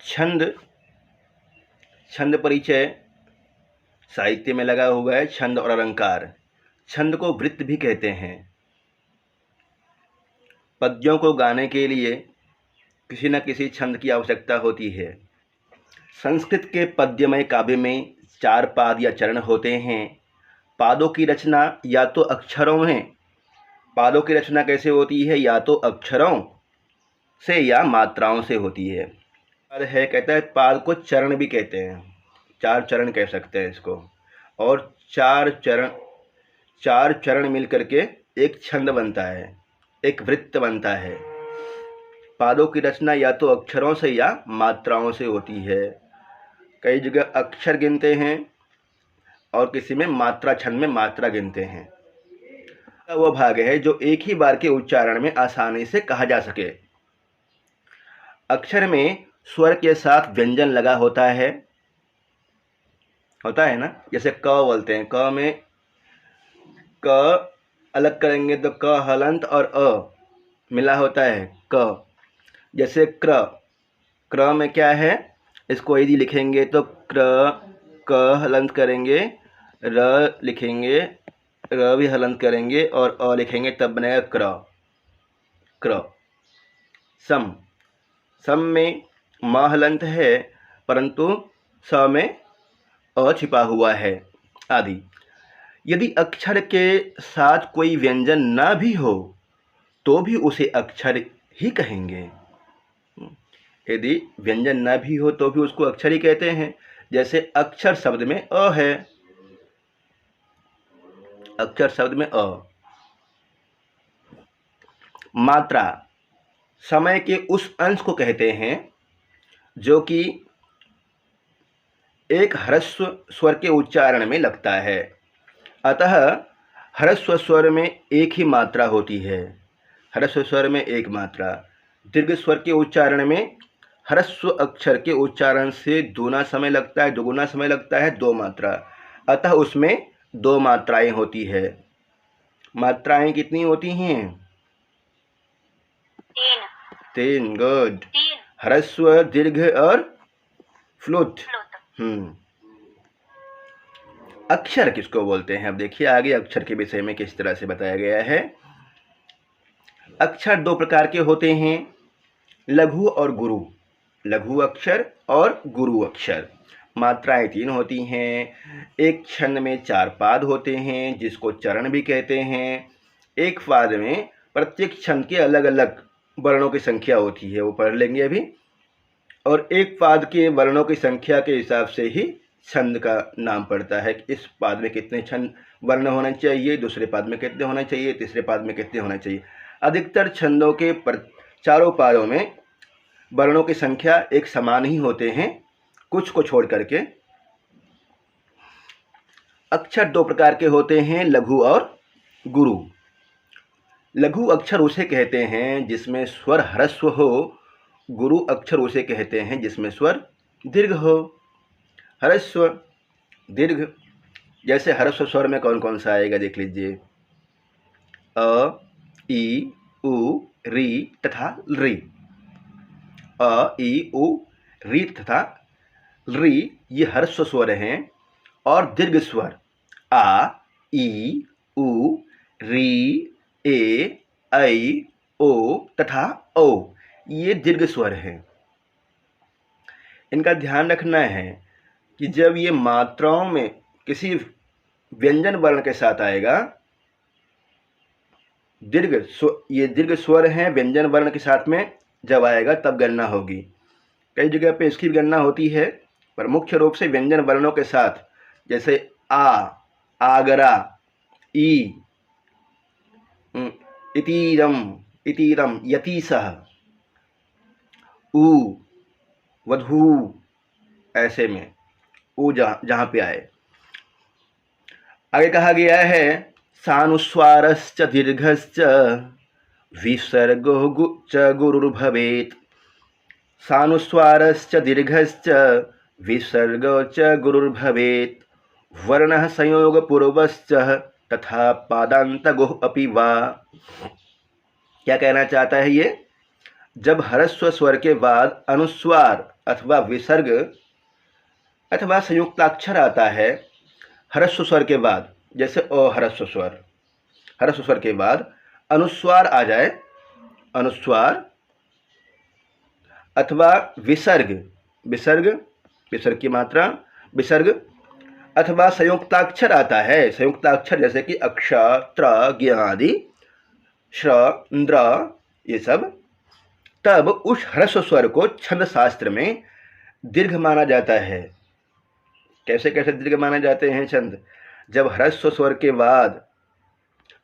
छंद छंद परिचय साहित्य में लगा हुआ है। छंद और अलंकार। छंद को वृत्त भी कहते हैं। पद्यों को गाने के लिए किसी न किसी छंद की आवश्यकता होती है। संस्कृत के पद्यमय काव्य में 4 पाद या चरण होते हैं। पादों की रचना या तो अक्षरों में, पादों की रचना कैसे होती है? या तो अक्षरों से या मात्राओं से होती है। कहता है पाद को चरण भी कहते हैं, 4 चरण कह सकते हैं इसको। और 4 चरण मिल करके एक छंद बनता है, एक वृत्त बनता है। पादों की रचना या तो अक्षरों से या मात्राओं से होती है। कई जगह अक्षर गिनते हैं और किसी में मात्रा, छंद में मात्रा गिनते हैं। वह भाग है जो एक ही बार के उच्चारण में आसानी से कहा जा सके। अक्षर में स्वर के साथ व्यंजन लगा होता है ना। जैसे क बोलते हैं, क में क अलग करेंगे तो क हलंत और अ मिला होता है क। जैसे क्र में क्या है? इसको यदि लिखेंगे तो क हलंत करेंगे, र लिखेंगे, र भी हलंत करेंगे और अ लिखेंगे, तब बनेगा क्र। सम में म हलंत है परंतु स में अ छिपा हुआ है आदि। यदि अक्षर के साथ कोई व्यंजन ना भी हो तो भी उसे अक्षर ही कहेंगे। यदि व्यंजन ना भी हो तो भी उसको अक्षर ही कहते हैं। जैसे अक्षर शब्द में अ है, अक्षर शब्द में अ। मात्रा समय के उस अंश को कहते हैं जो कि एक ह्रस्व स्वर के उच्चारण में लगता है। अतः ह्रस्व स्वर में एक ही मात्रा होती है। ह्रस्व स्वर में एक मात्रा। दीर्घ स्वर के उच्चारण में ह्रस्व अक्षर के उच्चारण से दुगुना समय लगता है 2 मात्रा। अतः उसमें 2 मात्राएं होती है। मात्राएं कितनी होती हैं? 3। गुड। ह्रस्व, दीर्घ और फ्लुत। अक्षर किसको बोलते हैं? अब देखिए आगे अक्षर के विषय में किस तरह से बताया गया है। अक्षर 2 प्रकार के होते हैं, लघु और गुरु। लघु अक्षर और गुरु अक्षर। मात्राएं 3 होती हैं। एक छंद में 4 पाद होते हैं जिसको चरण भी कहते हैं। एक पाद में प्रत्येक छंद के अलग अलग वर्णों की संख्या होती है, वो पढ़ लेंगे अभी। और एक पाद के वर्णों की संख्या के हिसाब से ही छंद का नाम पड़ता है कि इस पाद में कितने छंद वर्ण होने चाहिए, दूसरे पाद में कितने होने चाहिए, तीसरे पाद में कितने होने चाहिए। अधिकतर छंदों के चारों पादों में वर्णों की संख्या एक समान ही होते हैं, कुछ को छोड़ करके। अक्षर 2 प्रकार के होते हैं, लघु और गुरु। लघु अक्षर उसे कहते हैं जिसमें स्वर ह्रस्व हो। गुरु अक्षर उसे कहते हैं जिसमें स्वर दीर्घ हो। ह्रस्व, दीर्घ। जैसे ह्रस्व स्वर में कौन कौन सा आएगा देख लीजिए। अ, ई, उ, री तथा री। अ, ई, उ, री तथा री ये ह्रस्व स्वर हैं। और दीर्घ स्वर आ, ई, उ, री, ए, ऐ, ओ तथा ओ ये दीर्घ स्वर हैं। इनका ध्यान रखना है कि जब ये मात्राओं में किसी व्यंजन वर्ण के साथ आएगा, ये दीर्घ स्वर हैं, व्यंजन वर्ण के साथ में जब आएगा तब गणना होगी। कई जगह पे इसकी गणना होती है, पर मुख्य रूप से व्यंजन वर्णों के साथ, जैसे आ, आगरा, ई, इतीरम, यतीसह, उ, वधू, ऐसे में उ जहाँ पे आए। आगे कहा गया है सानुस्वारश्च दीर्घश्च विसर्गो च गुरुर्भवेत्। सानुस्वारश्च दीर्घश्च विसर्गो च गुरुर्भवेत्। वर्णः संयोगपूर्वश्च तथा पादान्तगुः अपि वा। क्या कहना चाहता है ये? जब ह्रस्व स्वर के बाद अनुस्वार अथवा विसर्ग अथवा संयुक्ताक्षर आता है ह्रस्व स्वर के बाद, जैसे अ ह्रस्व स्वर के बाद अनुस्वार आ जाए, अनुस्वार अथवा विसर्ग की मात्रा विसर्ग अथवा संयुक्ताक्षर आता है, संयुक्ताक्षर जैसे कि अक्ष, त्र, ज्ञ आदि, श्र, द्र, ये सब, तब उस ह्रस्व स्वर को छंद शास्त्र में दीर्घ माना जाता है। कैसे कैसे दीर्घ माने जाते हैं छंद? जब ह्रस्व स्वर के बाद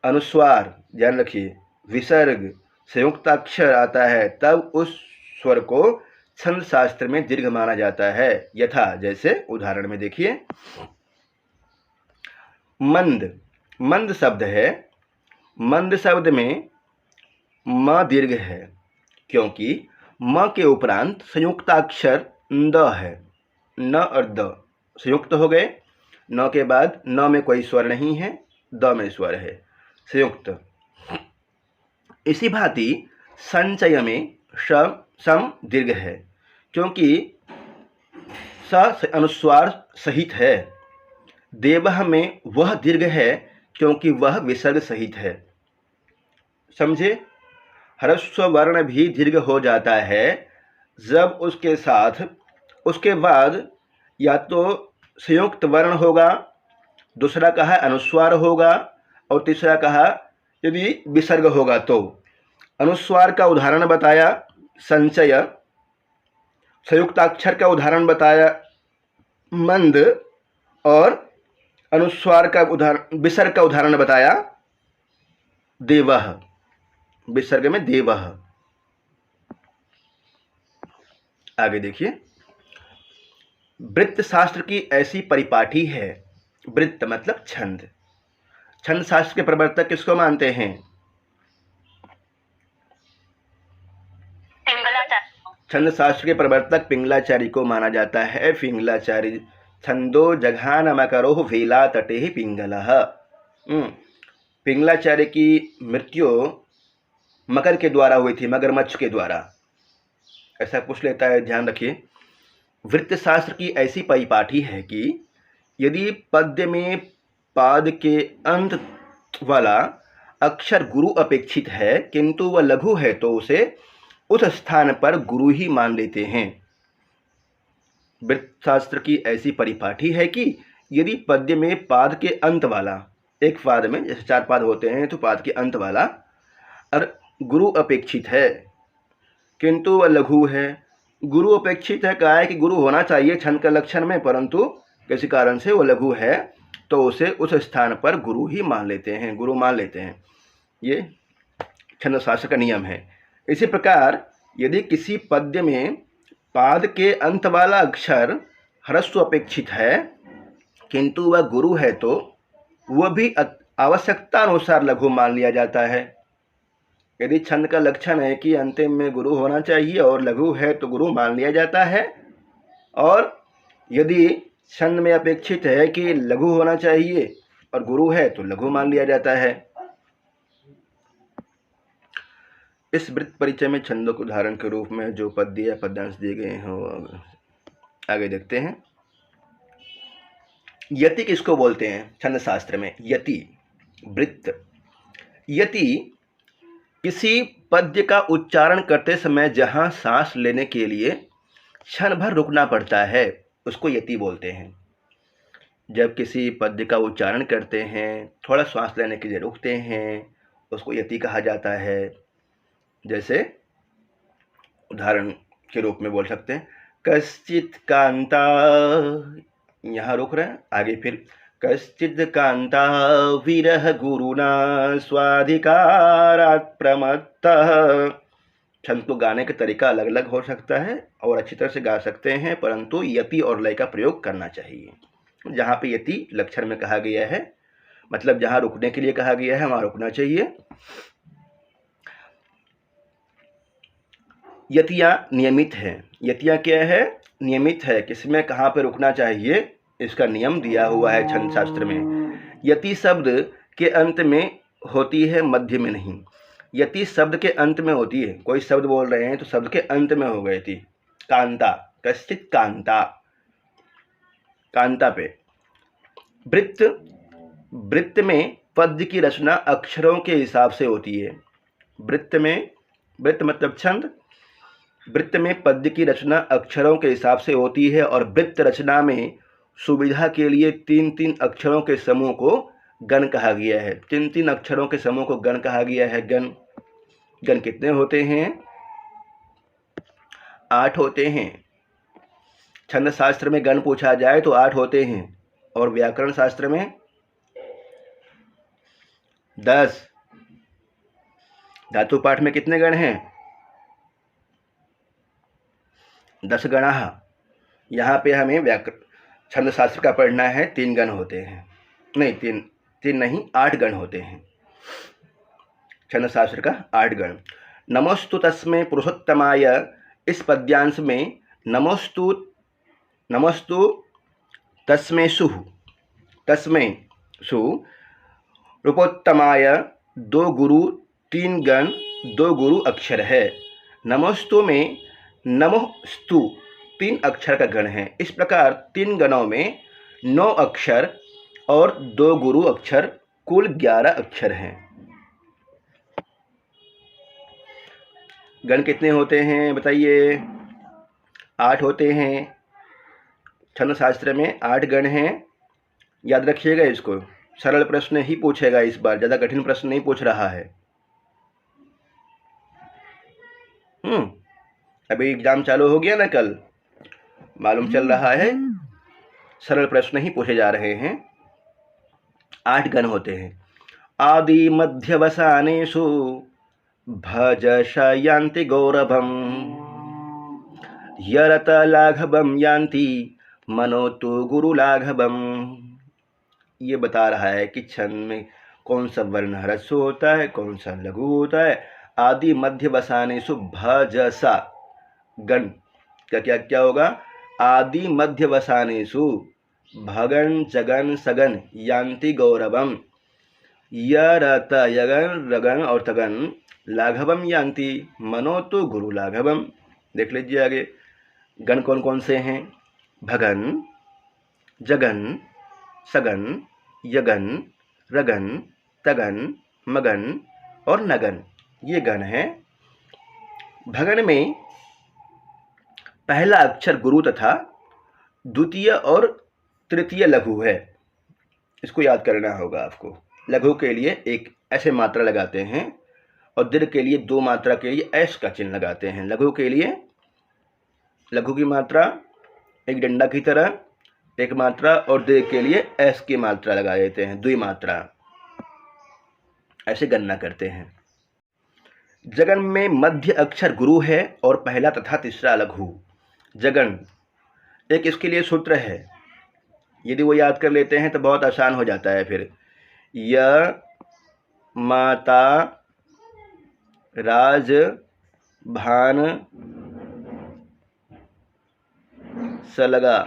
अनुस्वार, ध्यान रखिए, विसर्ग, संयुक्ताक्षर आता है, तब उस स्वर को छंद शास्त्र में दीर्घ माना जाता है। यथा, जैसे उदाहरण में देखिए, मंद शब्द है। मंद शब्द में म दीर्घ है, क्योंकि म के उपरांत संयुक्ताक्षर द है। न और द संयुक्त हो गए, न के बाद न में कोई स्वर नहीं है, द में स्वर है, संयुक्त। इसी भांति संचय में सम दीर्घ है, क्योंकि स अनुस्वार सहित है। देवः में वह दीर्घ है, क्योंकि वह विसर्ग सहित है। समझे? ह्रस्व वर्ण भी दीर्घ हो जाता है जब उसके साथ उसके बाद या तो संयुक्त वर्ण होगा, दूसरा कहा अनुस्वार होगा, और तीसरा कहा यदि विसर्ग होगा। तो अनुस्वार का उदाहरण बताया संचय, संयुक्ताक्षर का उदाहरण बताया मंद, और अनुस्वार का उदाहरण, विसर्ग का उदाहरण बताया देवः, विसर्ग में देवः। आगे देखिए, वृत्त शास्त्र की ऐसी परिपाटी है। वृत्त मतलब छंद। छंद शास्त्र के प्रवर्तक किसको मानते हैं? छंद शास्त्र के प्रवर्तक पिंगलाचार्य को माना जाता है। पिंगलाचार्य छंदो जघानमकरोः वेला तटे पिंगलः। पिंगलाचार्य की मृत्यु मकर के द्वारा हुई थी, मगरमच्छ के द्वारा, ऐसा पूछ लेता है, ध्यान रखिए। वृत्त शास्त्र की ऐसी परिपाटी है कि यदि पद्य में पाद के अंत वाला अक्षर गुरु अपेक्षित है किंतु वह लघु है, तो उसे उस स्थान पर गुरु ही मान लेते हैं। वृत्त शास्त्र की ऐसी परिपाटी है कि यदि पद्य में पाद के अंत वाला, एक पाद में जैसे 4 पाद होते हैं, तो पाद के अंत वाला और गुरु अपेक्षित है किंतु वह लघु है। गुरु अपेक्षित है, कहा है कि गुरु होना चाहिए छंद का लक्षण में, परंतु किसी कारण से वो लघु है, तो उसे उस स्थान पर गुरु ही मान लेते हैं, गुरु मान लेते हैं। ये छंद शास्त्र का नियम है। इसी प्रकार यदि किसी पद्य में पाद के अंत वाला अक्षर ह्रस्व अपेक्षित है किंतु वह गुरु है, तो वह भी आवश्यकता अनुसार लघु मान लिया जाता है। यदि छंद का लक्षण है कि अंतिम में गुरु होना चाहिए और लघु है, तो गुरु मान लिया जाता है, और यदि छंद में अपेक्षित है कि लघु होना चाहिए और गुरु है, तो लघु मान लिया जाता है। इस वृत्त परिचय में छंदों के उदाहरण के रूप में जो पद्य या पद्यांश दिए गए हैं, आगे देखते हैं। यति किसको बोलते हैं छंद शास्त्र में? यति, वृत्त। यति किसी पद्य का उच्चारण करते समय जहाँ सांस लेने के लिए क्षण भर रुकना पड़ता है, उसको यति बोलते हैं। जब किसी पद्य का उच्चारण करते हैं, थोड़ा सांस लेने के लिए रुकते हैं, उसको यति कहा जाता है। जैसे उदाहरण के रूप में बोल सकते हैं, कश्चित् कांता, यहाँ रुक रहे हैं, आगे फिर कश्चित् कांता विरह गुरुना स्वाधिकारात् प्रमत्तः। छंद को गाने का तरीका अलग अलग हो सकता है और अच्छी तरह से गा सकते हैं, परंतु यति और लय का प्रयोग करना चाहिए। जहाँ पे यति लक्षण में कहा गया है, मतलब जहाँ रुकने के लिए कहा गया है वहाँ रुकना चाहिए। यतियाँ नियमित है। यतियाँ क्या है? नियमित है। किसमें कहाँ पे रुकना चाहिए, इसका नियम दिया हुआ है छंद शास्त्र में। यति शब्द के अंत में होती है, मध्य में नहीं। यति शब्द के अंत में होती है। कोई शब्द बोल रहे हैं तो शब्द के अंत में हो गई थी। कांता, कश्चित कांता, कांता पे। वृत्त, वृत्त में पद्य की रचना अक्षरों के हिसाब से होती है। वृत्त में, वृत्त मतलब छंद, वृत्त में पद्य की रचना अक्षरों के हिसाब से होती है और वृत्त रचना में सुविधा के लिए 3-3 अक्षरों के समूह को गण कहा गया है। 3-3 अक्षरों के समूह को गण कहा गया है। गण, गण कितने होते हैं? 8 होते हैं। छंद शास्त्र में गण पूछा जाए तो 8 होते हैं और व्याकरण शास्त्र में 10। धातु पाठ में कितने गण हैं? 10 गणाः। यहाँ पे हमें व्याकरण छंद शास्त्र का पढ़ना है। 3 गण होते हैं, नहीं 3 नहीं 8 गण होते हैं। छंद शास्त्र का 8 गण। नमोस्तु तस्मै पुरुषोत्तमाय, इस पद्यांश में नमोस्तु, नमोस्तु तस्मै सु, तस्मै सु रूपोत्तमाय 2 गुरु 3 गण 2 गुरु अक्षर है। नमोस्तु में नमोस्तु 3 अक्षर का गण है। इस प्रकार 3 गणों में 9 अक्षर और 2 गुरु अक्षर, कुल 11 अक्षर हैं। गण कितने होते हैं बताइए? 8 होते हैं। छंद शास्त्र में 8 गण हैं। याद रखिएगा इसको। सरल प्रश्न ही पूछेगा इस बार, ज़्यादा कठिन प्रश्न नहीं पूछ रहा है। अभी एग्जाम चालू हो गया ना, कल मालूम चल रहा है। सरल प्रश्न ही पूछे जा रहे हैं। 8 गण होते हैं। आदि मध्यवसानेषु भज शयान्ति गौरभम, यरत लाघवम यान्ति मनोतु गुरु लाघवम। ये बता रहा है कि छंद में कौन सा वर्ण ह्रस्व होता है, कौन सा लघु होता है। आदि मध्य वसानेषु भजसा, गण क्या क्या क्या होगा? आदि मध्य वसानेषु भगन जगन सगन यान्ति गौरवम, यरत यगन रगन और तगन लाघवम यान्ति मनोतु गुरु लाघवम। देख लीजिए आगे गण कौन कौन से हैं? भगन, जगन, सगन, यगन, रगन, तगन, मगन और नगन, ये गण हैं। भगन में पहला अक्षर गुरु तथा द्वितीय और तृतीय लघु है। इसको याद करना होगा आपको। लघु के लिए एक ऐसे मात्रा लगाते हैं और दीर्घ के लिए 2 मात्रा के लिए ऐश का चिन्ह लगाते हैं। लघु के लिए, लघु की मात्रा एक डंडा की तरह एक मात्रा और दीर्घ के लिए ऐश की मात्रा लगा देते हैं, 2 मात्रा, ऐसे गणना करते हैं। जगन में मध्य अक्षर गुरु है और पहला तथा तीसरा लघु। जगन एक इसके लिए सूत्र है, यदि वो याद कर लेते हैं तो बहुत आसान हो जाता है फिर। य माता राज भान सलगा,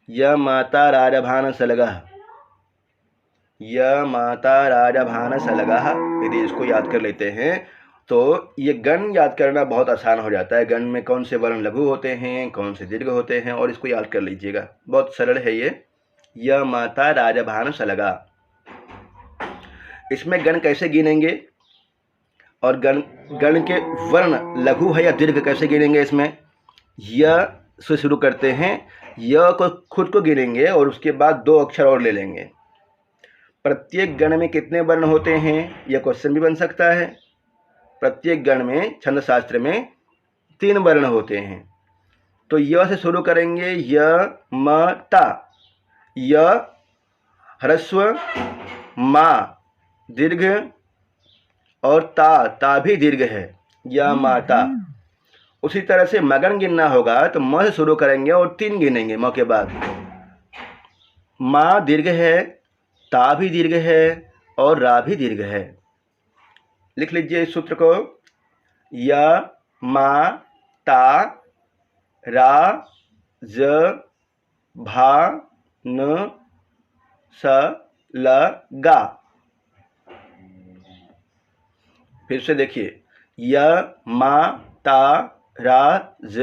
य माता राजभान सलगा, य माता राजभान सलगा। यदि इसको याद कर लेते हैं तो ये गण याद करना बहुत आसान हो जाता है। गण में कौन से वर्ण लघु होते हैं, कौन से दीर्घ होते हैं, और इसको याद कर लीजिएगा, बहुत सरल है ये। य माता राजभान सलगा। इसमें गण कैसे गिनेंगे और गण के वर्ण लघु है या दीर्घ कैसे गिनेंगे? इसमें य से शुरू करते हैं, य को खुद को गिनेंगे और उसके बाद 2 अक्षर और ले लेंगे। प्रत्येक गण में कितने वर्ण होते हैं, यह क्वेश्चन भी बन सकता है। प्रत्येक गण में छंद शास्त्र में 3 वर्ण होते हैं। तो य से शुरू करेंगे, य म ता। य ह्रस्व, मा दीर्घ और ता भी दीर्घ है, य माता। उसी तरह से मगन गिनना होगा तो म से शुरू करेंगे और 3 गिनेंगे म के बाद। माँ दीर्घ है, ता भी दीर्घ है और रा भी दीर्घ है। लिख लीजिए इस सूत्र को। य मा ता रा ज भा न स ल गा। फिर से देखिए, य मा ता रा ज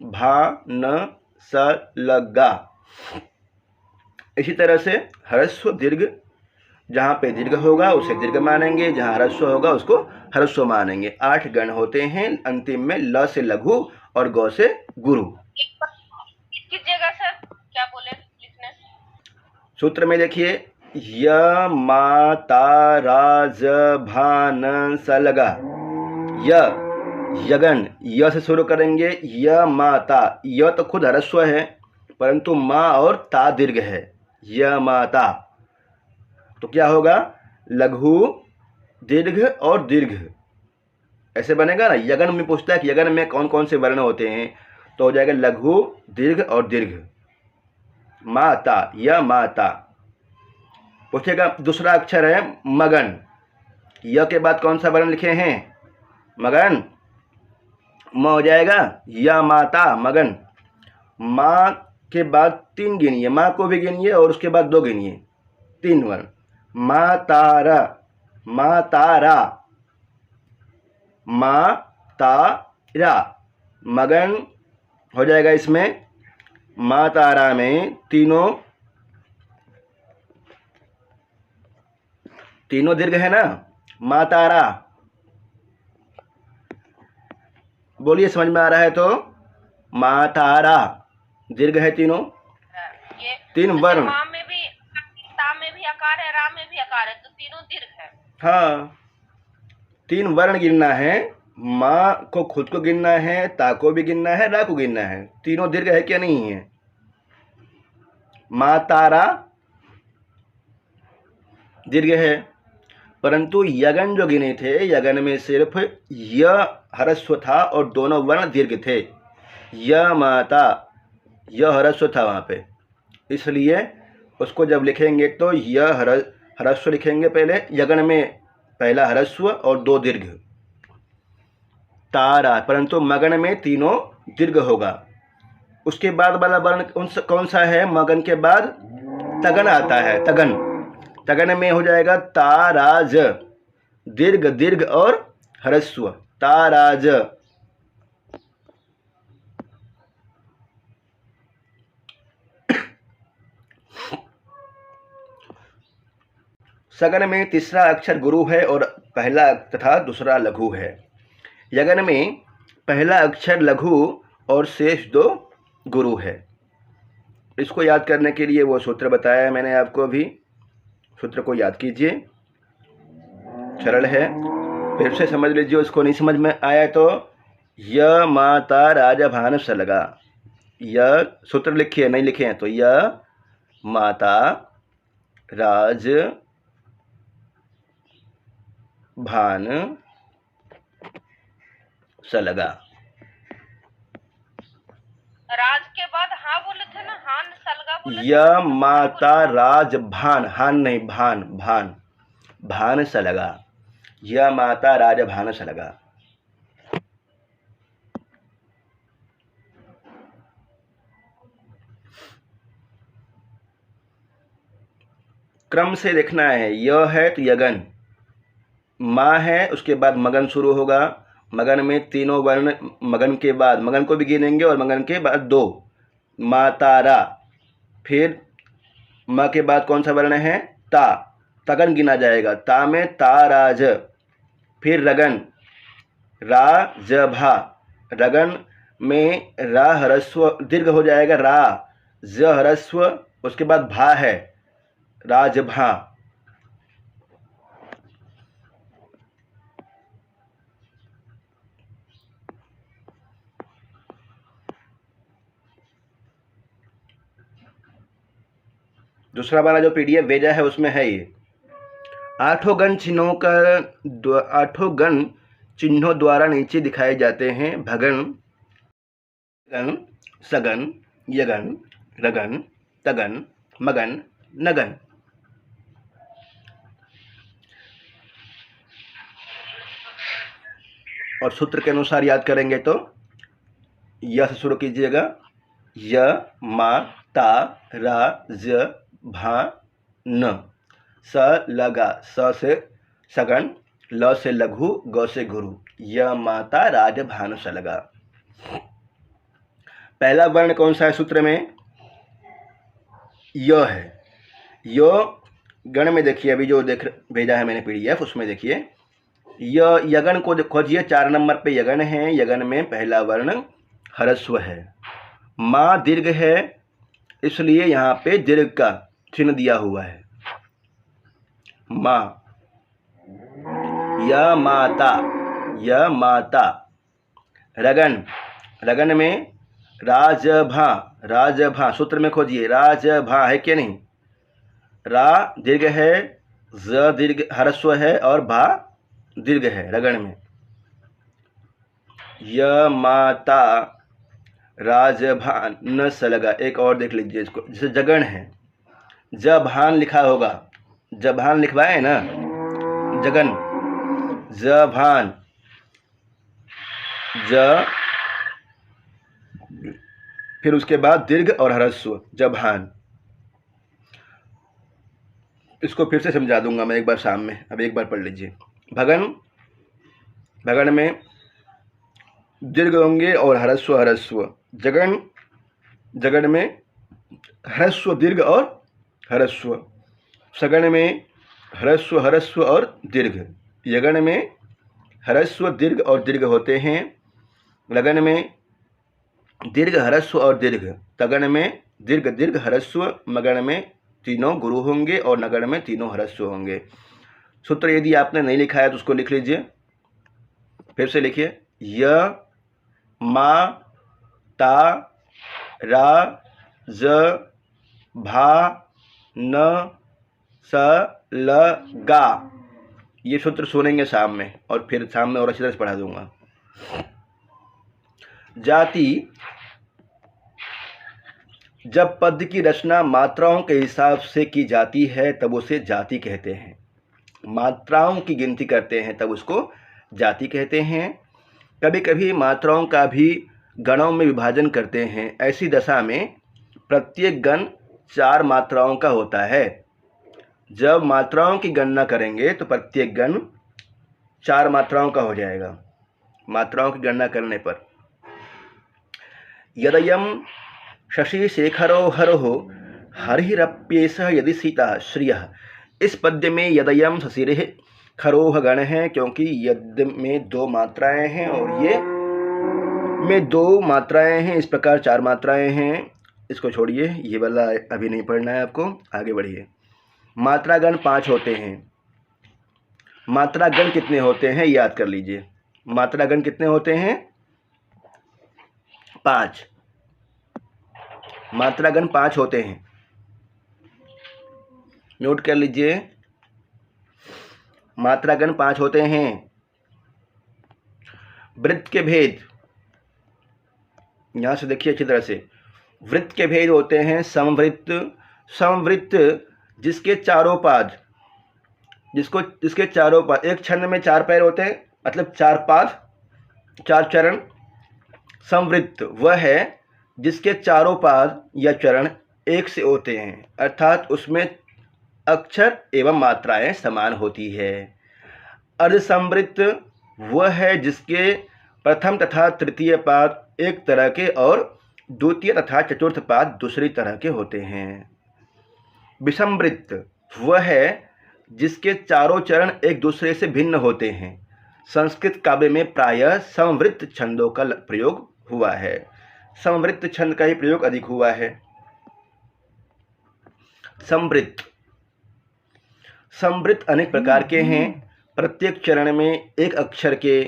भा न स ल गा। इसी तरह से ह्रस्व दीर्घ, जहाँ पे दीर्घ होगा उसे दीर्घ मानेंगे, जहाँ ह्रस्व होगा उसको ह्रस्व मानेंगे। 8 गण होते हैं, अंतिम में ल से लघु और गौ से गुरु। कीजिएगा सर, क्या बोले लिखने? सूत्र में देखिए, य मा ता रा ज भा न स ल गा। यगन, य से शुरू करेंगे। य मा ता, य तो खुद ह्रस्व है परंतु माँ और ता दीर्घ है, य माता। तो क्या होगा, लघु दीर्घ और दीर्घ ऐसे बनेगा ना। यगन में पूछता है कि यगन में कौन कौन से वर्ण होते हैं, तो हो जाएगा लघु दीर्घ और दीर्घ। माता, य माता। पूछेगा दूसरा अक्षर है मगन, य के बाद कौन सा वर्ण लिखे हैं, मगन। म हो जाएगा या माता, मगन। माँ के बाद 3 गिनिए, माँ को भी गिनिए और उसके बाद 2 गिनिए, 3 वर्ण। मा तारा, मा तारा, मा तारा, मगन हो जाएगा इसमें। मा तारा में तीनों दीर्घ है ना, मा तारा। बोलिए समझ में आ रहा है तो, मा तारा दीर्घ है तीनों, ये 3 वर्ण। माँ में भी, ता में भी आकार है, रा में भी आकार है, तो तीनों दीर्घ है। हाँ, 3 वर्ण गिनना है, माँ को खुद को गिनना है, ता को भी गिनना है, रा को गिनना है। तीनों दीर्घ है क्या नहीं है। मा तारा दीर्घ है, परंतु यगन जो गिने थे, यगन में सिर्फ य ह्रस्व था और दोनों वर्ण दीर्घ थे। य माता, य ह्रस्व था वहाँ पे, इसलिए उसको जब लिखेंगे तो य ह्रस्व लिखेंगे पहले, यगन में पहला ह्रस्व और 2 दीर्घ। तारा, परंतु मगन में तीनों दीर्घ होगा। उसके बाद वाला वर्ण कौन सा है, मगन के बाद तगन आता है, तगन। तगन में हो जाएगा ताराज, दीर्घ दीर्घ और ह्रस्व, ताराज। सगन में तीसरा अक्षर गुरु है और पहला तथा दूसरा लघु है। यगन में पहला अक्षर लघु और शेष 2 गुरु है। इसको याद करने के लिए वो सूत्र बताया है मैंने आपको अभी, सूत्र को याद कीजिए, सरल है। फिर से समझ लीजिए, उसको नहीं समझ में आया तो य माता राजा भान स लगा। य सूत्र लिखिए, नहीं लिखे हैं तो य माता राज भान स लगा। राज के बाद हाँ बोले थे ना, हान सलगा बोले य माता राज भान, हान नहीं भान, भान, भान स लगा। य माता राज भान स लगा। क्रम से देखना है। य है तो यगन, माँ है उसके बाद मगन शुरू होगा। मगन में तीनों वर्ण, मगन के बाद, मगन को भी गिनेंगे और मगन के बाद 2, मा तारा। फिर म के बाद कौन सा वर्ण है, ता, तगन गिना जाएगा, ता में ताराज। फिर रगन, रा ज भा, रगन में रा ह्रस्व दीर्घ हो जाएगा, रा, ज ह्रस्व, उसके बाद भा है, राजभा। दूसरा वाला जो पीडीएफ भेजा है उसमें है ये 8 गण चिन्हों का 8 गण चिन्हों द्वारा नीचे दिखाए जाते हैं। भगन, गण, सगन, यगन, रगन, तगन, मगन, नगन। और सूत्र के अनुसार याद करेंगे तो य से शुरू कीजिएगा, य मा ता रा ज भा न, स लगा, स से सगन, ल से लघु, ग से गुरु। य माता राजभानु सलगा। पहला वर्ण कौन सा है सूत्र में? य है। य गण में देखिए, अभी जो भेजा है मैंने PDF, उसमें देखिए यगन को खोजिए। 4 नंबर पे यगन है। यगन में पहला वर्ण ह्रस्व है। माँ दीर्घ है, इसलिए यहाँ पे दीर्घ का चिन्ह दिया हुआ है। माँ। य माता, य माता। रगन, रगन में राजभा, राजभा। सूत्र में खोजिए, राजभा है क्या नहीं? रा दीर्घ है, ज दीर्घ ह्रस्व है और भा दीर्घ है रगण में। य माता राजभान न सलगा। एक और देख लीजिए इसको, जैसे जगन है, जभान लिखा होगा, जभान लिखवाए ना, जगन, जभान, ज, फिर उसके बाद दीर्घ और ह्रस्व, जभान। इसको फिर से समझा दूंगा मैं एक बार शाम में, अब एक बार पढ़ लीजिए। भगन, भगन में दीर्घ होंगे और ह्रस्व ह्रस्व। जगन, जगन में ह्रस्व दीर्घ और ह्रस्व। सगन में ह्रस्व ह्रस्व और दीर्घ। यगन में ह्रस्व दीर्घ और दीर्घ होते हैं। लगन में दीर्घ ह्रस्व और दीर्घ। तगन में दीर्घ दीर्घ ह्रस्व। मगन में तीनों गुरु होंगे और नगन में तीनों ह्रस्व होंगे। सूत्र यदि आपने नहीं लिखा है तो उसको लिख लीजिए, फिर से लिखिए। य मा ता रा ज भा न स ल गा। ये सूत्र सुनेंगे शाम में, और फिर शाम में और अच्छी तरह से पढ़ा दूंगा। जाति, जब पद की रचना मात्राओं के हिसाब से की जाती है तब उसे जाति कहते हैं। मात्राओं की गिनती करते हैं तब उसको जाति कहते हैं। कभी कभी मात्राओं का भी गणों में विभाजन करते हैं। ऐसी दशा में प्रत्येक गण 4 मात्राओं का होता है। जब मात्राओं की गणना करेंगे तो प्रत्येक गण 4 मात्राओं का हो जाएगा, मात्राओं की गणना करने पर। यदयम शशि शेखरो हरो हरिरप्येश यदि सीता श्रियः। इस पद्य में यदयम शशिरे खरोह गण है, क्योंकि यद में 2 मात्राएं हैं और ये में 2 मात्राएं हैं। इस प्रकार 4 मात्राएं हैं। इसको छोड़िए, ये वाला अभी नहीं पढ़ना है आपको, आगे बढ़िए। मात्रागण 5 होते हैं। मात्रागण कितने होते हैं याद कर लीजिए। मात्रागण कितने होते हैं? 5। मात्रागण 5 होते हैं, नोट कर लीजिए। मात्रागण 5 होते हैं। वृत्त के भेद, यहां से देखिए अच्छी तरह से। वृत्त के भेद होते हैं समवृत्त, समवृत्त जिसके चारों पाद, जिसके चारों पाद, एक छंद में 4 पैर होते हैं, मतलब 4 पाद, 4 चरण। समवृत्त वह है जिसके चारों पाद या चरण एक से होते हैं, अर्थात उसमें अक्षर एवं मात्राएं समान होती है। अर्धसंवृत्त वह है जिसके प्रथम तथा तृतीय पाद एक तरह के और द्वितीय तथा चतुर्थ पाद दूसरी तरह के होते हैं। विषमवृत्त वह है जिसके चारों चरण एक दूसरे से भिन्न होते हैं। संस्कृत काव्य में प्रायः समवृत्त छंदों का प्रयोग हुआ है। समवृत्त छंद का ही प्रयोग अधिक हुआ है। समवृत्त, समवृत्त अनेक प्रकार के हैं। प्रत्येक चरण में एक अक्षर के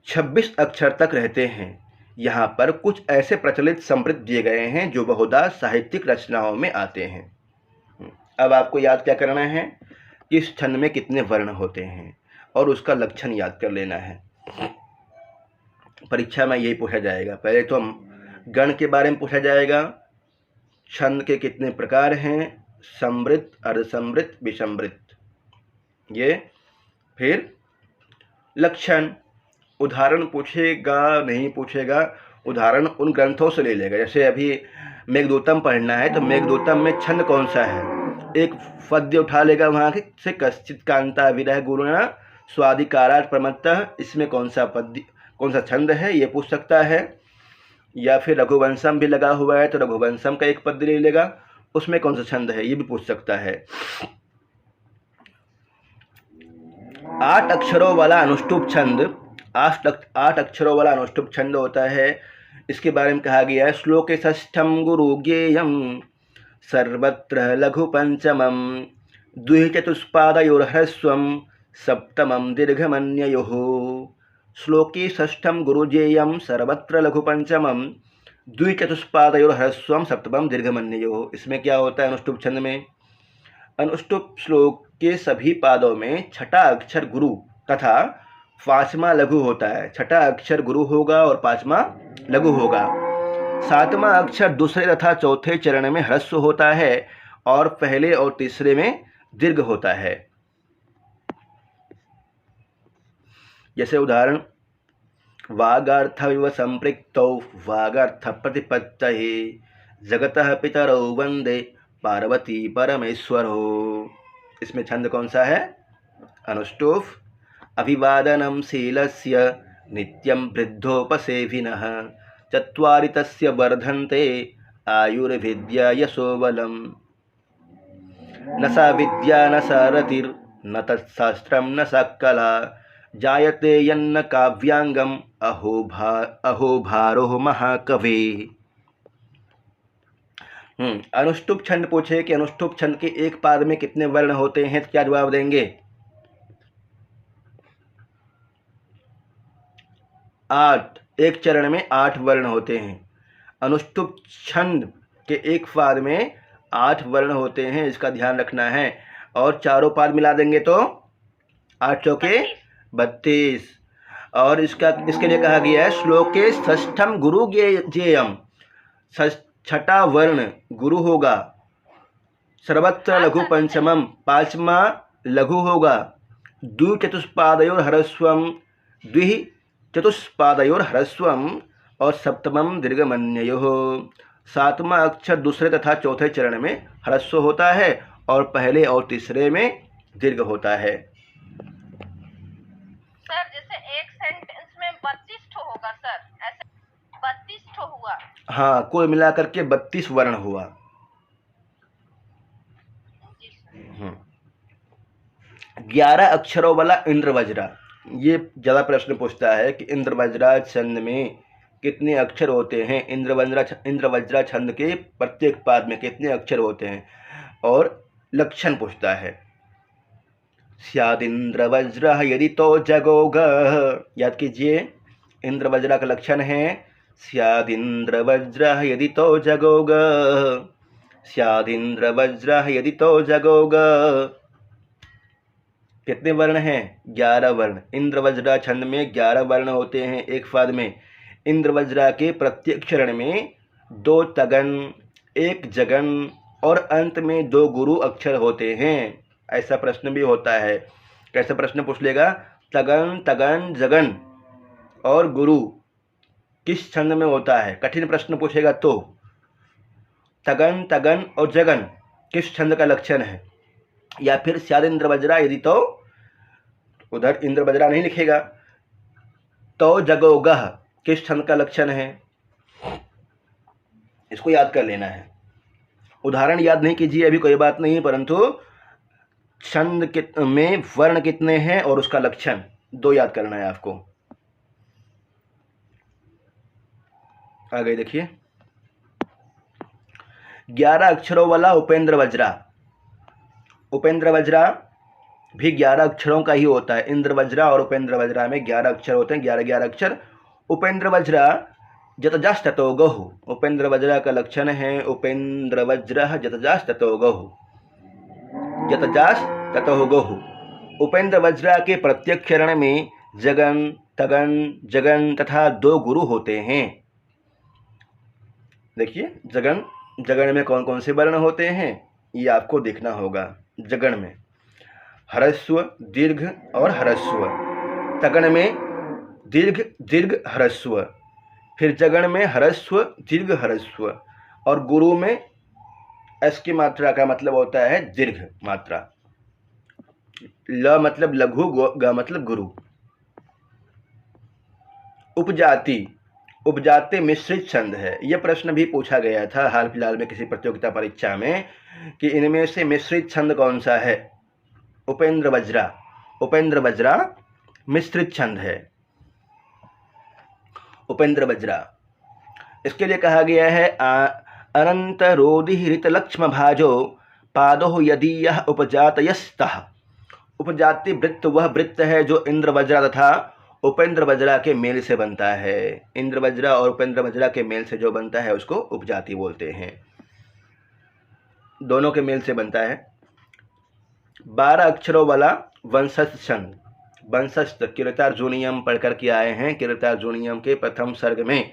26 अक्षर तक रहते हैं। यहाँ पर कुछ ऐसे प्रचलित समवृत्त दिए गए हैं जो बहुधा साहित्यिक रचनाओं में आते हैं। अब आपको याद क्या करना है कि इस छंद में कितने वर्ण होते हैं और उसका लक्षण याद कर लेना है। परीक्षा में यही पूछा जाएगा। पहले तो गण के बारे में पूछा जाएगा, छंद के कितने प्रकार हैं, समवृत्त, अर्धसमवृत्त, विषमवृत्त, ये। फिर लक्षण, उदाहरण पूछेगा नहीं पूछेगा, उदाहरण उन ग्रंथों से ले लेगा। जैसे अभी मेघदूतम पढ़ना है तो मेघदूतम में छंद कौन सा है, एक पद्य उठा लेगा वहाँ से, कश्चित कांता विरह गुरुणा स्वादिकारात् प्रमत्तः, इसमें कौन सा छंद है ये पूछ सकता है। या फिर रघुवंशम भी लगा हुआ है तो रघुवंशम का एक पद्य ले लेगा, उसमें कौन सा छंद है ये भी पूछ सकता है। 8 अक्षरों वाला अनुष्टुप छंद, 8 अक्षरों वाला अनुष्टुप छंद होता है। इसके बारे में कहा गया है श्लोके षष्ठम गुरु ज्ञेयम सर्वत्र लघु पंचमम द्विचतुष्पादयोर्ह्रस्वम सप्तमम दीर्घमन्ययोः। श्लोके षष्ठम गुरुजेयम सर्वत्र लघु पंचमम द्विचतुष्पादयोर्ह्रस्वम सप्तमम दीर्घमन्ययोः। इसमें क्या होता है अनुष्टुप छंद में? अनुष्टुप श्लोक के सभी पादों में छठा अक्षर गुरु तथा पांचवा लघु होता है। छठा अक्षर गुरु होगा और पांचवा लघु होगा। सातवां अक्षर दूसरे तथा चौथे चरण में ह्रस्व होता है और पहले और तीसरे में दीर्घ होता है। जैसे उदाहरण, वागार्थविव संपृक्तौ वागार्थ प्रतिपत्तये जगतः पितरौ वंदे पार्वती परमेश्वरो। इसमें छंद कौन सा है? अनुष्टुप। अभिवादनम शीलस्य नित्यं वृद्धोपसेविनः चत्वारि तस्य वर्धन्ते आयुर्विद्या यशोबलम्। न सा विद्या न सा रतिर्न तत्शास्त्रं न सा कला जायते यन्न काव्यांगम अहो भारो महाकवे। अनुष्टुप छंद पूछे कि अनुष्टुप छंद के एक पाद में कितने वर्ण होते हैं तो क्या जवाब देंगे? 8। एक चरण में 8 वर्ण होते हैं। अनुष्टुप छंद के एक पाद में 8 वर्ण होते हैं, इसका ध्यान रखना है। और चारों पाद मिला देंगे तो 8 चौके 32। और इसके लिए कहा गया है श्लोके षष्ठम गुरु ज्ञेयम, छठा वर्ण गुरु होगा। सर्वत्र लघु पंचमम, पांचवा लघु होगा। द्विचतुष्पादयोर्ह्रस्वम, द्विचतुष्पादयोर्ह्रस्वम और सप्तमम दीर्घमन्ययोः। सातवां अक्षर दूसरे तथा चौथे चरण में ह्रस्व होता है और पहले और तीसरे में दीर्घ होता है। सर जैसे एक सेंटेंस में 32 ठो होगा सर, ऐसे 32 ठो हुआ। हाँ, कुल मिलाकर के 32 वर्ण हुआ। 11 अक्षरों वाला इंद्रवज्रा, ये ज़्यादा प्रश्न पूछता है कि इंद्रवज्रा छंद में कितने अक्षर होते हैं। इंद्रवज्रा छंद के प्रत्येक पाद में कितने अक्षर होते हैं और लक्षण पूछता है। स्यादिंद्रवज्रः यदि तो जगोगः, याद कीजिए इंद्रवज्रा का लक्षण है स्यादिंद्रवज्रः यदि तो जगोगः, स्यादिंद्रवज्रः यदि तो जगोगः। कितने वर्ण हैं? 11 वर्ण। इंद्रवज्रा छंद में 11 वर्ण होते हैं एक पाद में। इंद्रवज्रा के प्रत्येक चरण में 2 तगन, 1 जगन और अंत में 2 गुरु अक्षर होते हैं। ऐसा प्रश्न भी होता है। कैसा प्रश्न पूछ लेगा? तगन, तगन, जगन और गुरु किस छंद में होता है? कठिन प्रश्न पूछेगा तो तगन, तगन और जगन किस छंद का लक्षण है? या फिर स्याद इंद्रवज्रा यदि तो, उधर इंद्रवज्रा नहीं लिखेगा, तो जगोगह किस छंद का लक्षण है? इसको याद कर लेना है। उदाहरण याद नहीं कीजिए अभी, कोई बात नहीं, परंतु छंद में वर्ण कितने हैं और उसका लक्षण 2 याद करना है आपको। आगे देखिए, 11 अक्षरों वाला उपेंद्र वज्रा। उपेंद्र वज्रा भी 11 अक्षरों का ही होता है। इंद्र वज्रा और उपेंद्र वज्रा में 11 अक्षर होते हैं, 11 अक्षर। उपेंद्र वज्रा जतजास ततो गहु। उपेंद्र वज्रा का लक्षण है उपेंद्र वज्रः जतजास ततो गहु, जतजास ततो गहु। उपेंद्र वज्रा के प्रत्येक चरण में जगन, तगन, जगन तथा 2 गुरु होते हैं। देखिए जगन में कौन कौन से वर्ण होते हैं ये आपको देखना होगा। जगन में ह्रस्व, दीर्घ और ह्रस्व। तगन में दीर्घ, दीर्घ, ह्रस्व। फिर जगन में ह्रस्व, दीर्घ, ह्रस्व। और गुरु में एस की मात्रा का मतलब होता है दीर्घ मात्रा। ल मतलब लघु, ग मतलब गुरु। उपजाति, उपजाति मिश्रित छंद है। यह प्रश्न भी पूछा गया था हाल फिलहाल में किसी प्रतियोगिता परीक्षा में कि इनमें से मिश्रित छंद कौन सा है। उपेंद्र वज्रा, उपेंद्र वज्रा मिश्रित छंद है, उपेंद्र वज्रा। इसके लिए कहा गया है अनंत रोधि हृत लक्ष्म भाजो पादो यदि यह उपजातयस्तः। उपजाति वृत्त वह वृत्त है जो इंद्र वज्रा तथा उपेंद्र वज्रा के मेल से बनता है। इंद्र वज्रा और उपेंद्र वज्रा के मेल से जो बनता है उसको उपजाति बोलते हैं, दोनों के मेल से बनता है। 12 अक्षरों वाला वंशस्थ छंद, वंशस्थ कीर्तार्जुनीयम पढ़कर के आए हैं। कीर्तार्जुनीयम के प्रथम सर्ग में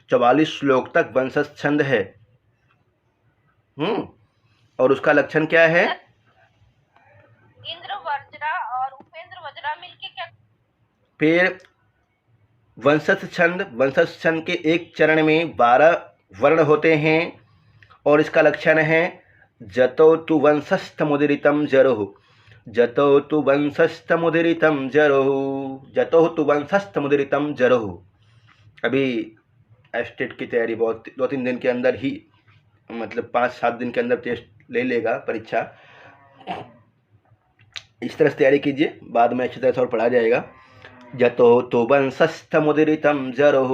44 श्लोक तक वंशस्थ छंद है। और उसका लक्षण क्या है? इंद्र वज्रा और उपेंद्र वज्रा मिलके क्या? फिर वंशस्थ छंद, वंशस्थ छंद के एक चरण में 12 वर्ण होते हैं और इसका लक्षण है जतो तु वंशस्थमुदीरितं जरोः, जतो तु वंशस्थमुदीरितं जरोः, जतो तु वंशस्थमुदीरितं जरोः। अभी एस्टेट की तैयारी बहुत 2-3 दिन के अंदर ही, मतलब 5-7 दिन के अंदर टेस्ट ले लेगा परीक्षा। इस तरह से तैयारी कीजिए, बाद में अच्छी तरह से और पढ़ा जाएगा। जतो तु वंशस्थमुदीरितं जरोः,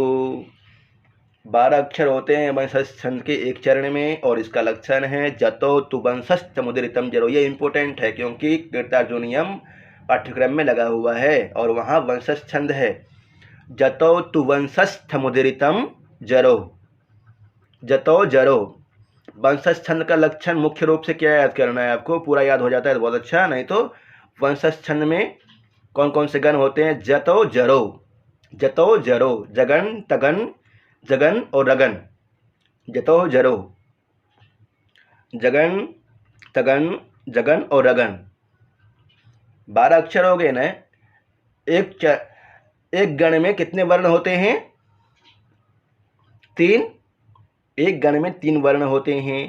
12 अक्षर होते हैं वंशस्थ छंद के एक चरण में और इसका लक्षण है जतो तु वंशस्थमुदीरितं जरोः। ये इम्पोर्टेंट है क्योंकि कीर्तार्जुनीयम पाठ्यक्रम में लगा हुआ है और वहाँ वंशस्थ छंद है। जतो तु वंशस्थमुदीरितं जरोः, जतो जरो। वंशस्थ छंद का लक्षण मुख्य रूप से क्या याद करना है आपको? पूरा याद हो जाता है तो बहुत अच्छा, नहीं तो वंशस्थ छंद में कौन कौन से गण होते हैं? जतो जरो, जतो जरो, जगन तगन जगन और रगन, जतो जरो, जगन तगन जगन और रगन। 12 अक्षर हो गए ना। एक गण में कितने वर्ण होते हैं? 3। एक गण में 3 वर्ण होते हैं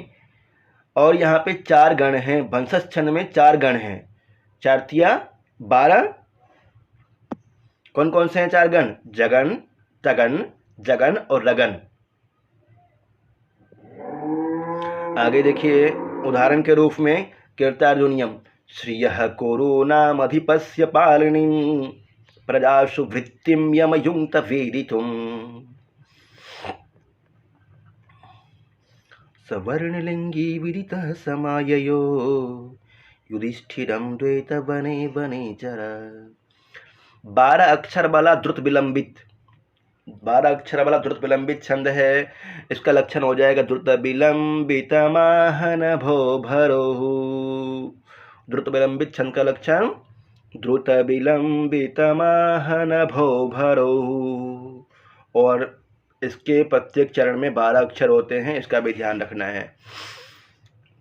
और यहाँ पे 4 गण हैं। वंशस्थ छंद में 4 गण हैं, 4 तिया 12। कौन कौन से हैं 4 गण? जगन तगन जगन और रगन। आगे देखिए उदाहरण के रूप में कीर्तार्जुनीयम श्रियः कोरोनामधिपस्य पालिनीं प्रजासु वृत्तिं यमयुंक्त वेदितुम् सवर्णलिंगी विदितः समाययो युधिष्ठिरं द्वैतवने वनेचर। 12 अक्षर वाला द्रुत विलंबित, 12 अक्षर वाला द्रुत विलंबित छंद है। इसका लक्षण हो जाएगा द्रुत विलंबित माहन भो भरोः। द्रुत विलंबित छंद का लक्षण द्रुत विलंबित माहन भो भरोः। और इसके प्रत्येक चरण में 12 अक्षर होते हैं, इसका भी ध्यान रखना है।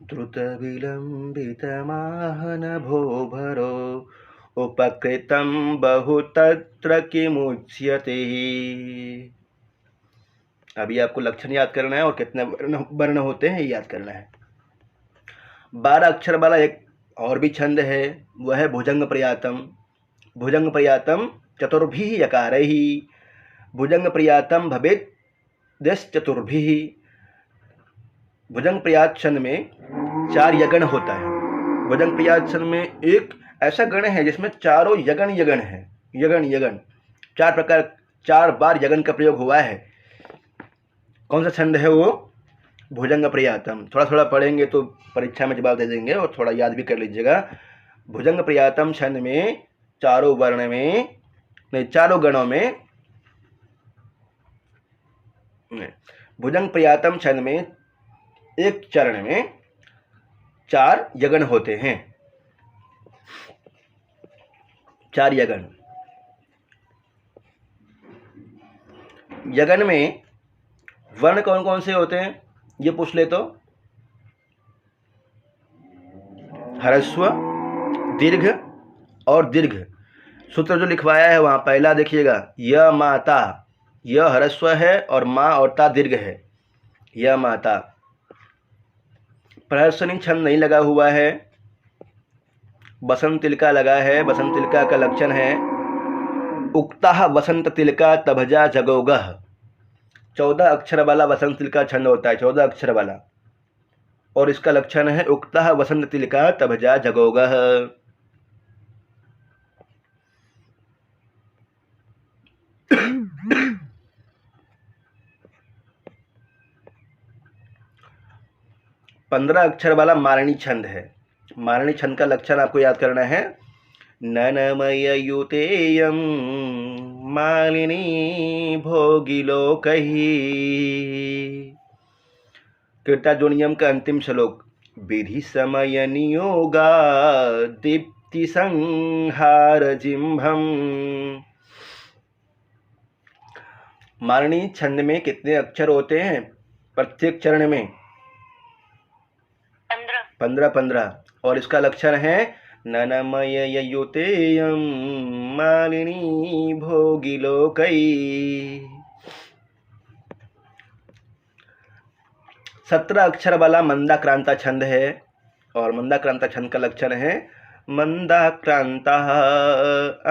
द्रुत विलंबित माहन भो भरो उपकृतं बहुतत्र किमुच्यते। अभी आपको लक्षण याद करना है और कितने वर्ण होते हैं याद करना है। 12 अक्षर वाला एक और भी छंद है, वह है भुजंग प्रयातम। भुजंग प्रयातम चतुर्भिः यकारैः, भुजंग प्रयातम भवेत् चतुर्भिः। भुजंग प्रयात छंद में 4 यगन होता है। भुजंग प्रयात छंद में एक ऐसा गण है जिसमें चारों यगन यगन है, यगन यगन 4 प्रकार, 4 बार यगन का प्रयोग हुआ है। कौन सा छंद है वो? भुजंग प्रयातम। थोड़ा थोड़ा पढ़ेंगे तो परीक्षा में जवाब दे देंगे और थोड़ा याद भी कर लीजिएगा। भुजंग प्रयातम छंद में चारों वर्ण में नहीं, चारों गणों में भुजंग प्रयातम छंद में एक चरण में 4 यगन होते हैं, 4 यगन। यगन में वर्ण कौन कौन से होते हैं ये पूछ ले तो? ह्रस्व, दीर्घ और दीर्घ। सूत्र जो लिखवाया है वहाँ पहला देखिएगा, य माता, य ह्रस्व है और माँ और ता दीर्घ है, य माता। प्रहर्षणी छंद नहीं लगा हुआ है, बसंत तिलका लगा है। बसंत तिलका का लक्षण है उक्ता वसंत तिलका तभजा जगोगह। 14 अक्षर वाला वसंत तिलका छंद होता है, 14 अक्षर वाला, और इसका लक्षण है उक्ता वसंत तिलका तभजा जगोगह। पंद्रह अक्षर वाला मारणी छंद है। मारणी छंद का लक्षण आपको याद करना है। ननमययुतेयं मालिनी भोगिलोकहि। कीर्ताजोनियम का अंतिम श्लोक। विधि समय नियोगा दीप्ति संहार जिम्भम। मारणी छंद में कितने अक्षर होते हैं प्रत्येक चरण में? 15। और इसका लक्षण है ननमययुतेयं मालिनी भोगिलोकै। 17 अक्षर वाला मंदाक्रांता छंद है, और मंदाक्रांता छंद का लक्षण है मंदाक्रांता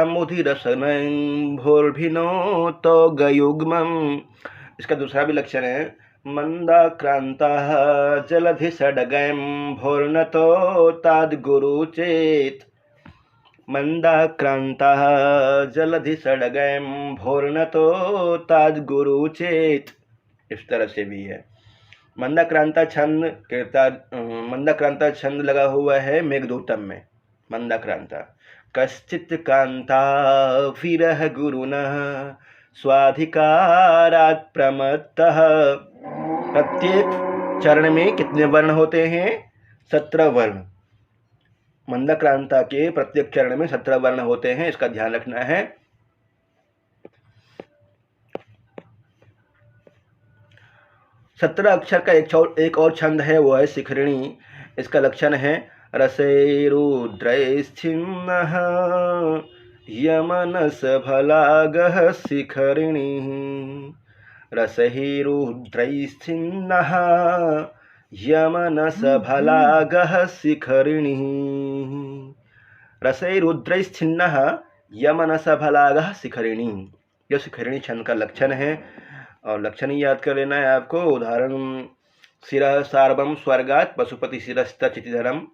अमुधिरसनं भोर्भिनोतो गयुग्मम्। इसका दूसरा भी लक्षण है मंदाक्रांतः जलधिसडगं भोर्नतो ताद्गुरुचेत्। मंदाक्रांतः जलधिसडगं भोर्नतो ताद्गुरुचेत्। इस तरह से भी है। मंदाक्रांता छंद लगा हुआ है मेघदूतम में। मंदाक्रांता कश्चित् कांता विरह गुरुनः स्वाधिकारात् प्रमत्तः। प्रत्येक चरण में कितने वर्ण होते हैं? 17 वर्ण। मंदाक्रांता के प्रत्येक चरण में 17 वर्ण होते हैं, इसका ध्यान रखना है। सत्रह अक्षर का एक और छंद है, वो है शिखरिणी। इसका लक्षण है रसैरुद्रैश्छिन्नः यमनसफलागः शिखरिणी। रसैरुद्रैश्छिन्नः यमनसफलागः शिखरिणी। रसैरुद्रैश्छिन्नः यमनसफलागः शिखरिणी। यह शिखरिणी छंद का लक्षण है, और लक्षण ही याद कर लेना है आपको। उदाहरण शिरः सार्वम स्वर्गात् पशुपति शिरस्त चितिधरम।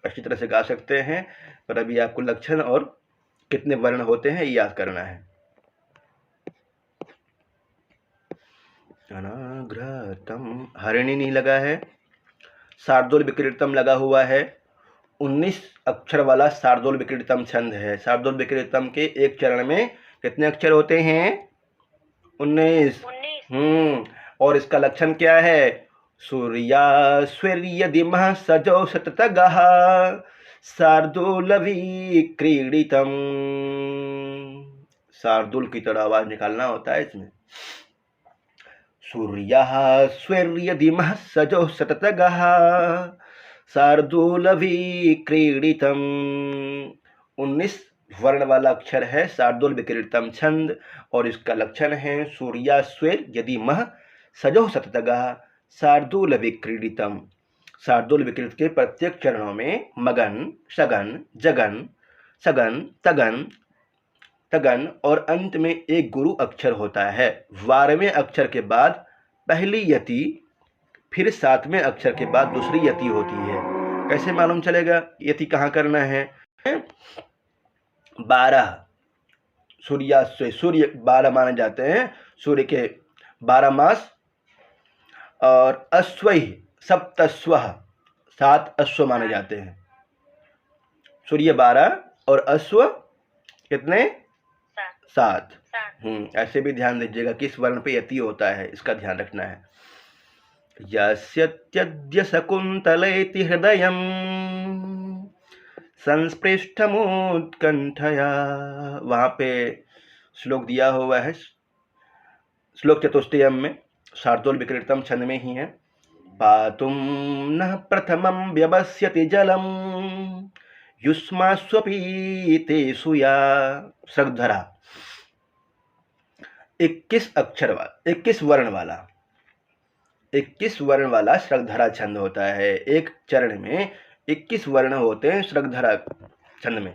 अच्छी तरह से गा सकते हैं, पर अभी आपको लक्षण और कितने वर्ण होते हैं ये याद करना है। अनाग्रतम हरिणी नहीं लगा है। शार्दूल विक्रीडितम लगा हुआ है। 19 अक्षर वाला शार्दूल विक्रीडितम छंद है। शार्दूल विक्रीडितम के एक चरण में कितने अक्षर होते हैं? 19। और इसका लक्षण क्या है? सूर्यास्वर्यदिमः सजौ शततगः शार्दूलविक्रीडितम्। शार्दूल की तरह आवाज निकालना होता है इसमें। सूर्यास्वर्यदिमः सजौ शततगः शार्दूलविक्रीडितम्। 19 वर्ण वाला अक्षर है शार्दूल विक्रीडितम छंद, और इसका लक्षण है सूर्यास्वेर यदि मह सजो शततगः शार्दूल विक्रीडितम। शार्दूल विक्रीडित के प्रत्येक चरणों में मगन, शगन, जगन, सगन, तगन, तगन और अंत में एक गुरु अक्षर होता है। 12वें अक्षर के बाद पहली यति, फिर 7वें अक्षर के बाद दूसरी यति होती है। कैसे मालूम चलेगा यति कहाँ करना है? 12 सूर्यास्व, सूर्य 12 माने जाते हैं, सूर्य के 12 मास, और अश्वई सप्तस्व 7 अश्व माने जाते हैं। सूर्य 12 और अश्व कितने? 7। ऐसे भी ध्यान दीजिएगा किस वर्ण पे यति होता है, इसका ध्यान रखना है। यस्यत्यद्य शकुन्तलेति हृदयं संस्पृष्टमुत्कंठया। वहाँ पे श्लोक दिया हुआ है, श्लोक चतुष्टयम में, शार्दूल विक्रीडितम छंद में ही है। पातुं न प्रथमं व्यवस्यति जलम युष्मास्वपि तेषु या। श्रगधरा 21 अक्षर वाला, 21 वर्ण वाला श्रगधरा छंद होता है। एक चरण में 21 वर्ण होते हैं श्रगधरा छंद में।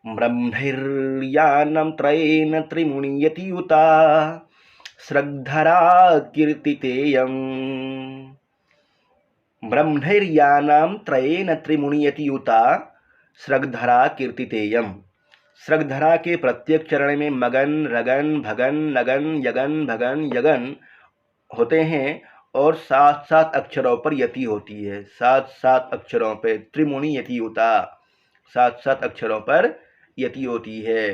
ब्रह्मैर्यानं त्रयेन त्रिमुणीयति युता श्रद्धरा कीर्तितेयम्। ब्रह्मैर्यानां त्रयेन त्रिमुणीयति युता श्रद्धरा कीर्तितेयम्। श्रद्धरा के प्रत्येक चरण में मगन, रगन, भगन, लगन, यगन, भगन, यगन होते हैं और 7-7 अक्षरों पर यति होती है। 7-7 अक्षरों पर त्रिमुणी यति युता, 7-7 अक्षरों पर यति होती है।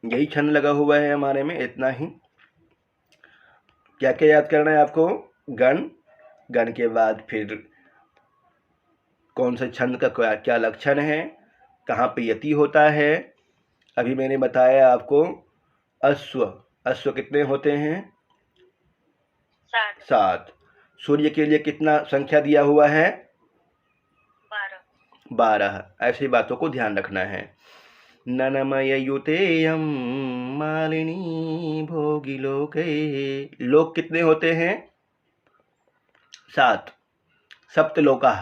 यही छंद लगा हुआ है हमारे में, इतना ही। क्या क्या याद करना है आपको? गण, गण के बाद फिर कौन से छंद का क्या लक्षण है, कहाँ पे यति होता है। अभी मैंने बताया आपको अश्व, अश्व कितने होते हैं? 7। सूर्य के लिए कितना संख्या दिया हुआ है? 12। ऐसी बातों को ध्यान रखना है। ननमयुतेयं मालिनी भोगी लोके, लोक कितने होते हैं? 7। सप्तलोका,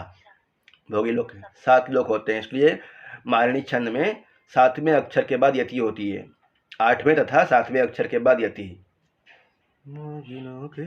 भोगी लोक 7 लोक होते हैं, इसलिए मालिनी छंद में 7वें अक्षर के बाद यति होती है। 8वें तथा 7वें अक्षर के बाद यति। भोगी लोके